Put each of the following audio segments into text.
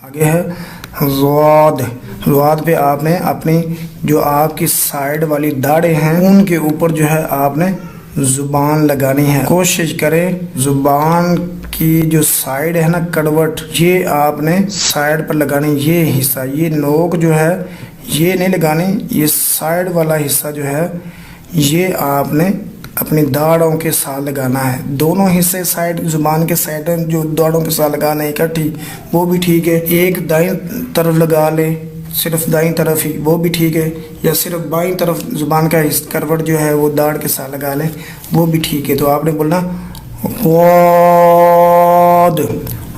آگے ہے ضاد۔ ضاد پہ آپ نے اپنی جو آپ کی سائیڈ والی داڑیں ہیں ان کے اوپر جو ہے آپ نے زبان لگانی ہے۔ کوشش کریں زبان کی جو سائیڈ ہے نا کڑوٹ، یہ آپ نے سائیڈ پر لگانی، یہ حصہ، یہ نوک جو ہے یہ نہیں لگانی، یہ سائیڈ والا حصہ جو ہے یہ آپ نے اپنی داڑھوں کے ساتھ لگانا ہے۔ دونوں حصے سائیڈ زبان کے سائیڈ جو داڑھوں کے ساتھ لگانا ہے اکٹھی، وہ بھی ٹھیک ہے۔ ایک دائیں طرف لگا لیں، صرف دائیں طرف ہی، وہ بھی ٹھیک ہے، یا صرف بائیں طرف زبان کا کروٹ جو ہے وہ داڑھ کے ساتھ لگا لیں، وہ بھی ٹھیک ہے۔ تو آپ نے بولنا غاد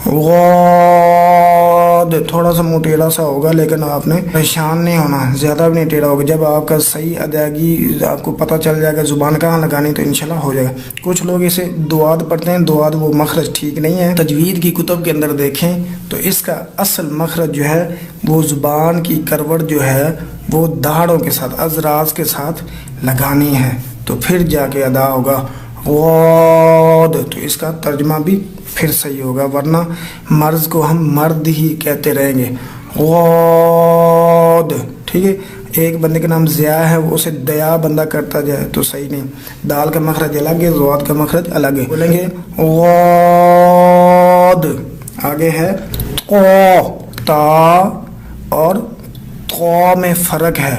غاد، تھوڑا سا منہ ٹیڑھا سا ہوگا لیکن آپ نے پریشان نہیں ہونا، زیادہ بھی نہیں ٹیڑھا ہوگا۔ جب آپ کا صحیح ادائیگی آپ کو پتہ چل جائے گا زبان کہاں لگانی تو انشاءاللہ ہو جائے گا۔ کچھ لوگ اسے دعاد پڑھتے ہیں، دعاد وہ مخرج ٹھیک نہیں ہے۔ تجوید کی کتب کے اندر دیکھیں تو اس کا اصل مخرج جو ہے وہ زبان کی کروٹ جو ہے وہ داڑھوں کے ساتھ اذراز کے ساتھ لگانی ہے، تو پھر جا کے ادا ہوگا غاد، تو اس کا ترجمہ بھی پھر صحیح ہوگا، ورنہ مرض کو ہم مرد ہی کہتے رہیں گے غاد، ٹھیک ہے۔ ایک بندے کا نام ضیاء ہے، وہ اسے دیا بندہ کرتا جائے تو صحیح نہیں، دال کا مخرج الگ ہے، ضاد کا مخرج الگ ہے، بولیں گے غاد۔ آگے ہے تا اور قا میں فرق ہے،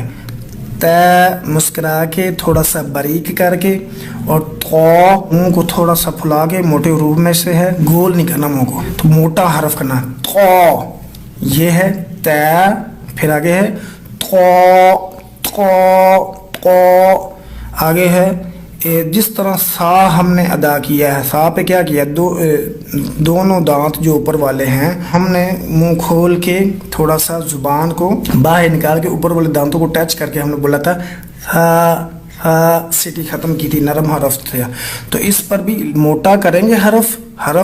تے مسکرا کے تھوڑا سا باریک کر کے، اور قا منہ کو تھوڑا سا پھلا کے، موٹے حروف میں سے ہے، گول نہیں کرنا منہ کو، تو موٹا حرف کرنا، قا، یہ ہے تے، پھر آگے ہے قا قا قا، آگے ہے جس طرح سا ہم نے ادا کیا ہے، سا پہ کیا کیا، دونوں دانت جو اوپر والے ہیں ہم نے منہ کھول کے تھوڑا سا زبان کو باہر نکال کے اوپر والے دانتوں کو ٹچ کر کے ہم نے بولا تھا سیٹی ختم کی تھی، نرم حرف تھا، تو اس پر بھی موٹا کریں گے، حرف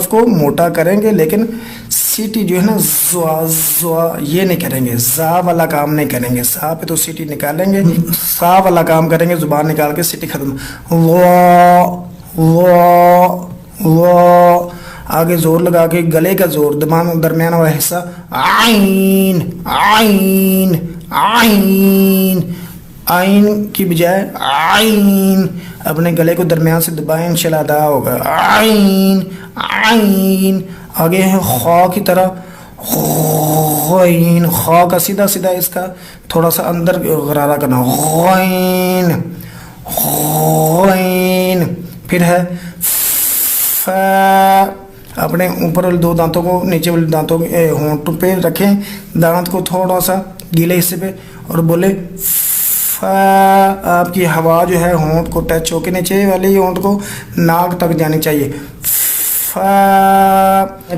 کو موٹا کریں گے، لیکن سیٹی جو ہے نا زوا زوا یہ نہیں کریں گے، زا والا کام نہیں کریں گے، سا پہ تو سیٹی نکالیں گے، سا والا کام کریں گے، زبان نکال کے سیٹی ختم، وا وا وا، آگے زور لگا کے گلے کا زور، درمیان والا حصہ، عین عین عین، آئین کی بجائے آئین، اپنے گلے کو درمیان سے دبائیں انشاءاللہ ادا ہوگا، آئین آئین۔ آگے ہے خا کی طرح، غین، خا کا سیدھا سیدھا اس کا تھوڑا سا اندر غرارہ کرنا، غین غین۔ پھر ہے فا، اپنے اوپر والے دو دانتوں کو نیچے والے دانتوں کے ہونٹ پہ رکھیں، دانت کو تھوڑا سا گیلے حصے پہ، اور بولے آپ کی ہوا جو ہے ہونٹ کو ٹچ ہو کے نیچے والی ہونٹ کو ناک تک جانی چاہیے۔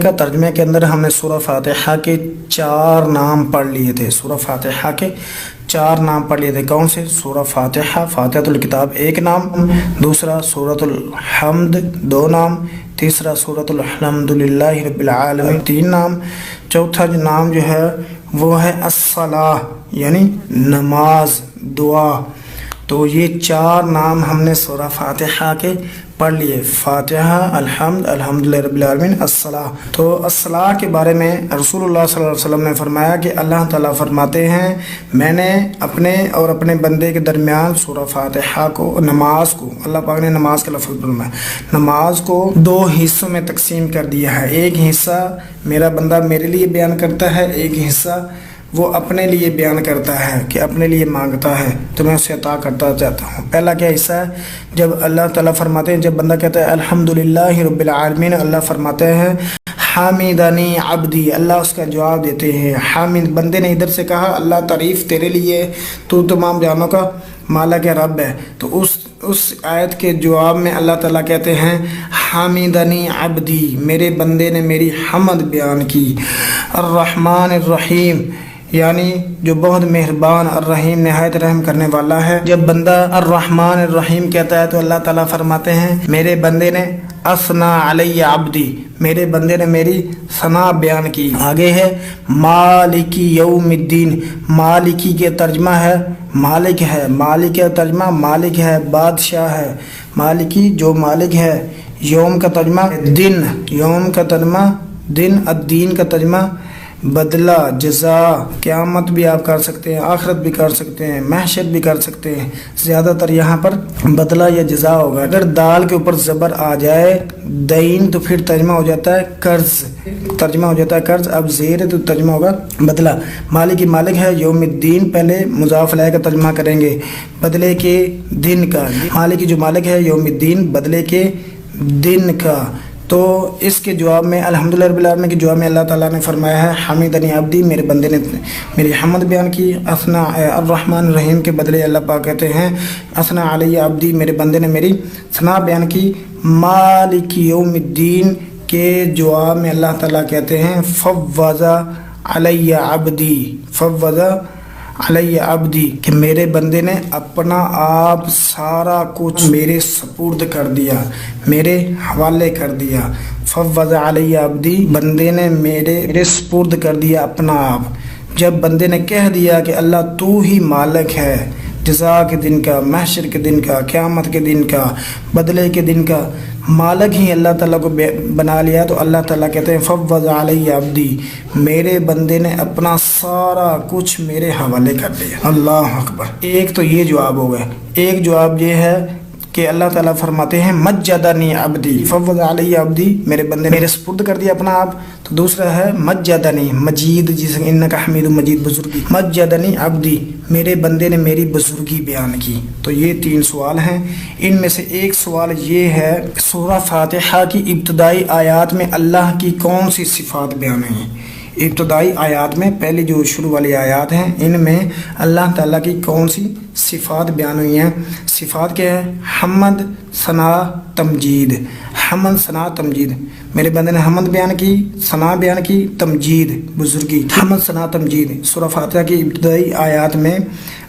کا ترجمے کے اندر ہم نے سورہ فاتحہ کے 4 نام پڑھ لیے تھے، سورہ فاتحہ کے 4 نام پڑھ لیے تھے، کون سے؟ سورہ فاتحہ، فاتحۃ الکتاب 1 نام، دوسرا سورۃ الحمد 2 نام، تیسرا سورۃ الحمدللہ رب العالمین 3 نام، چوتھا نام جو ہے وہ ہے الصلاۃ یعنی نماز، دعا۔ تو یہ 4 نام ہم نے سورہ فاتحہ کے پڑھ لیے، فاتحہ، الحمد، الحمدللہ رب العالمین، الصلاۃ۔ تو الصلاۃ کے بارے میں رسول اللہ صلی اللہ علیہ وسلم نے فرمایا کہ اللہ تعالیٰ فرماتے ہیں میں نے اپنے اور اپنے بندے کے درمیان سورہ فاتحہ کو، نماز کو، اللہ پاک نے نماز کا لفظ فرمایا، نماز کو 2 حصوں میں تقسیم کر دیا ہے، ایک حصہ میرا بندہ میرے لیے بیان کرتا ہے، ایک حصہ وہ اپنے لیے بیان کرتا ہے کہ اپنے لیے مانگتا ہے تو میں اسے عطا کرتا جاتا ہوں۔ پہلا کیا حصہ ہے؟ جب اللہ تعالیٰ فرماتے ہیں، جب بندہ کہتا ہے الحمدللہ رب العالمین، اللہ فرماتے ہیں حامدنی عبدی، اللہ اس کا جواب دیتے ہیں، حامد بندے نے ادھر سے کہا اللہ تعریف تیرے لیے، تو تمام جانوں کا مالک رب ہے، تو اس آیت کے جواب میں اللہ تعالیٰ کہتے ہیں حامدنی عبدی، میرے بندے نے میری حمد بیان کی، الرحمن الرحیم یعنی جو بہت مہربان، الرحیم نہایت رحم کرنے والا ہے۔ جب بندہ الرحمن الرحیم کہتا ہے تو اللہ تعالیٰ فرماتے ہیں میرے بندے نے اثنا علی عبدی، میرے بندے نے میری ثنا بیان کی۔ آگے ہے مالکی یوم الدین، مالکی کے ترجمہ ہے مالک ہے، مالک کا ترجمہ مالک ہے، بادشاہ ہے، مالکی جو مالک ہے، یوم کا ترجمہ دن، یوم کا ترجمہ دن، الدین کا ترجمہ بدلہ جزا قیامت بھی آپ کر سکتے ہیں, آخرت بھی کر سکتے ہیں, محشر بھی کر سکتے ہیں. زیادہ تر یہاں پر بدلہ یا جزا ہوگا. اگر دال کے اوپر زبر آ جائے دین تو پھر ترجمہ ہو جاتا ہے قرض, ترجمہ ہو جاتا ہے قرض. اب زیر ہے تو ترجمہ ہوگا بدلہ. مالک مالک ہے یوم الدین, پہلے مضاف الیہ کا ترجمہ کریں گے بدلے کے دن کا. مالک جو مالک ہے یوم الدین بدلے کے دن کا. تو اس کے جواب میں الحمدللہ رب العالمین کے جواب میں اللہ تعالیٰ نے فرمایا ہے حمیدنی عبدی, میرے بندے نے میری حمد بیان کی. اثنا الرحمن الرحیم کے بدلے اللہ پاک کہتے ہیں اثنا علی عبدی, میرے بندے نے میری ثنا بیان کی. مالک یوم الدین کے جواب میں اللہ تعالیٰ کہتے ہیں فوض علی عبدی, فوض علی عبدی کہ میرے بندے نے اپنا آپ سارا کچھ میرے سپرد کر دیا, میرے حوالے کر دیا. فوض علی عبدی, بندے نے میرے سپرد کر دیا اپنا آپ. جب بندے نے کہہ دیا کہ اللہ تو ہی مالک ہے جزا کے دن کا, محشر کے دن کا, قیامت کے دن کا, بدلے کے دن کا, مالک ہی اللہ تعالیٰ کو بنا لیا, تو اللہ تعالیٰ کہتے ہیں فوض علی عبدی, میرے بندے نے اپنا سارا کچھ میرے حوالے کر دیا. اللہ اکبر. ایک تو یہ جواب ہو گیا. ایک جواب یہ ہے کہ اللہ تعالیٰ فرماتے ہیں مجدنی عبدی, فوض علی عبدی, میرے بندے نے میرے سپرد کر دیا اپنا آپ. تو دوسرا ہے مجدنی مجید, جسے انکا حمید مجید بزرگی, مجدنی عبدی, میرے بندے نے میری بزرگی بیان کی. تو یہ تین سوال ہیں. ان میں سے ایک سوال یہ ہے سورہ فاتحہ کی ابتدائی آیات میں اللہ کی کون سی صفات بیان ہوئی ہیں. ابتدائی آیات میں پہلی جو شروع والی آیات ہیں ان میں اللہ تعالیٰ کی کون سی صفات بیان ہوئی ہیں. صفات کیا ہے؟ حمد ثنا تمجید. حمد ثنا تمجید, میرے بندے نے حمد بیان کی, ثنا بیان کی, تمجید بزرگی. حمد ثنا تمجید سورہ فاتحہ کی ابتدائی آیات میں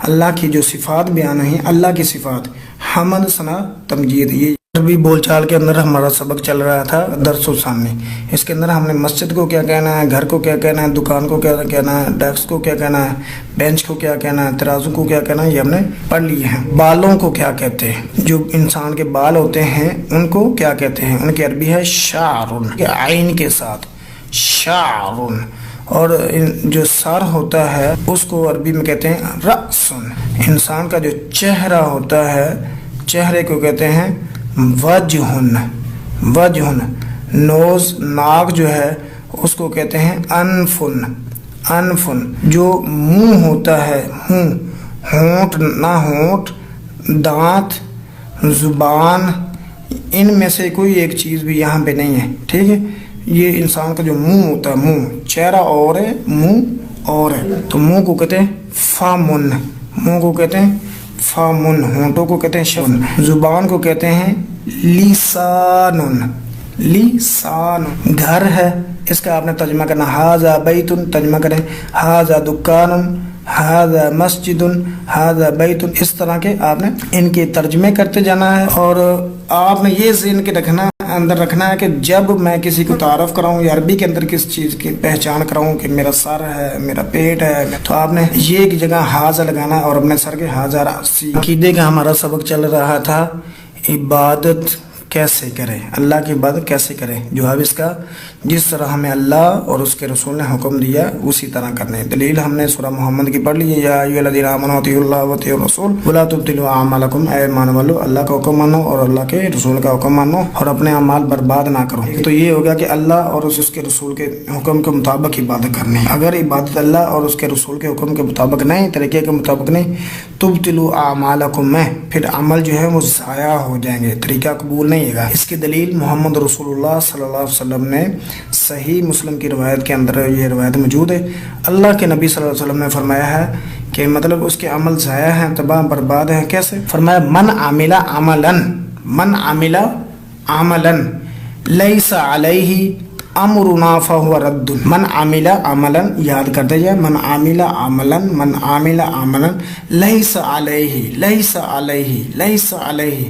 اللہ کی جو صفات بیان ہوئی ہیں, اللہ کی صفات حمد ثنا تمجید. یہ عربی بول چال کے اندر ہمارا سبق چل رہا تھا درس و ثانی. اس کے اندر ہم نے مسجد کو کیا کہنا ہے, گھر کو کیا کہنا ہے, دکان کو کیا کہنا ہے, ڈیسک کو کیا کہنا ہے, بینچ کو کیا کہنا ہے, ترازو کو کیا کہنا ہے, یہ ہم نے پڑھ لیے ہیں. بالوں کو کیا کہتے ہیں, جو انسان کے بال ہوتے ہیں ان کو کیا کہتے ہیں, ان کی عربی ہے شعر, عین کے ساتھ شعر. اور جو سر ہوتا ہے اس کو عربی میں کہتے ہیں رأس. انسان کا جو چہرہ ہوتا ہے چہرے کو کہتے ہیں وجہن. وجہن. نوز ناک جو ہے اس کو کہتے ہیں انفن. انفن. جو منہ ہوتا ہے منہ, ہونٹ نہ ہونٹ, دانت, زبان, ان میں سے کوئی ایک چیز بھی یہاں پہ نہیں ہے. ٹھیک ہے, یہ انسان کا جو منہ ہوتا ہے, منہ, چہرہ اور ہے منہ اور ہے. تو منہ کو کہتے ہیں فامن, منہ کو کہتے ہیں فامن, ہونٹوں کو کہتے ہیں شفن, زبان کو کہتے ہیں لسان. لسان. گھر ہے اس کا آپ نے ترجمہ کرنا ھذا بیت, ترجمہ کریں ھذا دکان, ھذا مسجد, ھذا بیت. اس طرح کے آپ نے ان کے ترجمے کرتے جانا ہے. اور آپ نے یہ ذہن کے اندر رکھنا ہے کہ جب میں کسی کو تعارف کراؤں یا عربی کے اندر کس چیز کی پہچان کراؤں کہ میرا سر ہے, میرا پیٹ ہے, تو آپ نے یہ ایک جگہ ھذا لگانا ہے اور اپنے سر کے ھذا راسی. عقیدے کا ہمارا سبق چل رہا تھا عبادت کیسے کریں, اللہ کی عبادت کیسے کریں. جواب اس کا جس طرح ہمیں اللہ اور اس کے رسول نے حکم دیا اسی طرح کرنے. دلیل ہم نے سورہ محمد کی پڑھ لی ہے, یا ایھا الذین آمنوا اطیعوا اللہ واطیعوا الرسول ولا تبطلوا اعمالکم, اے ایمان والو اللہ کا حکم مانو اور اللہ کے رسول کا حکم مانو اور اپنے اعمال برباد نہ کرو. تو یہ ہوگا کہ اللہ اور اس کے رسول کے حکم کے مطابق عبادت کرنی. اگر عبادت اللہ اور اس کے رسول کے حکم کے مطابق نہیں, طریقے کے مطابق نہیں, تبطلوا اعمالکم میں پھر عمل جو ہے وہ ضائع ہو جائیں گے, طریقہ قبول نہیں. اس کی دلیل محمد رسول اللہ صلی اللہ علیہ وسلم نے صحیح مسلم کی روایت کے اندر یہ روایت موجود ہے. اللہ کے نبی صلی اللہ علیہ وسلم نے فرمایا ہے کہ مطلب اس کے عمل ضائع ہیں, تباہ برباد ہیں. کیسے فرمایا؟ من عمل عملا, من عمل عملا لیس علیہ امرنا فہو رد. من عمل عملا, یاد کرتے جائے, من عمل عملا, من عمل عملا لیس علیہ, لیس علیہ, لیس علیہ,